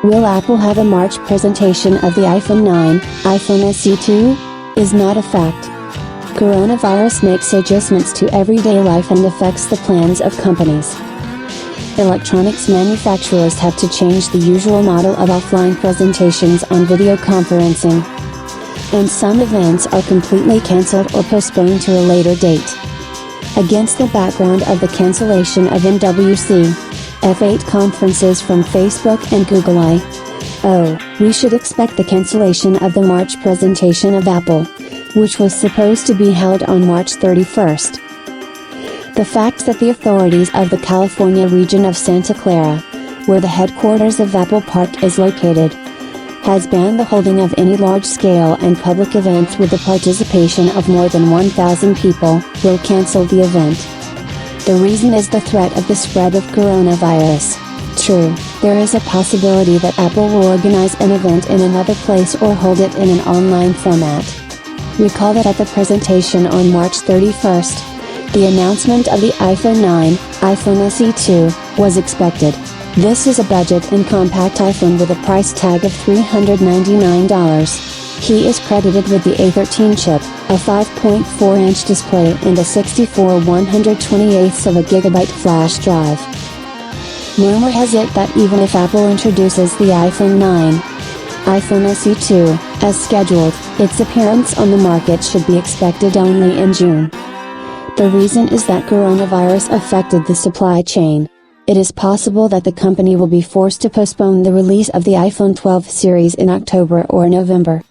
Will Apple have a March presentation of the iPhone 9, iPhone SE 2? Is not a fact. Coronavirus makes adjustments to everyday life and affects the plans of companies. Electronics manufacturers have to change the usual model of offline presentations on video conferencing. And some events are completely cancelled or postponed to a later date. Against the background of the cancellation of MWC, F8 conferences from Facebook and Google we should expect the cancellation of the March presentation of Apple, which was supposed to be held on March 31st. The fact that the authorities of the California region of Santa Clara, where the headquarters of Apple Park is located, has banned the holding of any large-scale and public events with the participation of more than 1,000 people, will cancel the event. The reason is the threat of the spread of coronavirus. True, there is a possibility that Apple will organize an event in another place or hold it in an online format. Recall that at the presentation on March 31st, the announcement of the iPhone 9, iPhone SE 2, was expected. This is a budget and compact iPhone with a price tag of $399. He is credited with the A13 chip, a 5.4-inch display and a 64 128ths of a gigabyte flash drive. Rumor has it that even if Apple introduces the iPhone 9, iPhone SE 2, as scheduled, its appearance on the market should be expected only in June. The reason is that coronavirus affected the supply chain. It is possible that the company will be forced to postpone the release of the iPhone 12 series in October or November.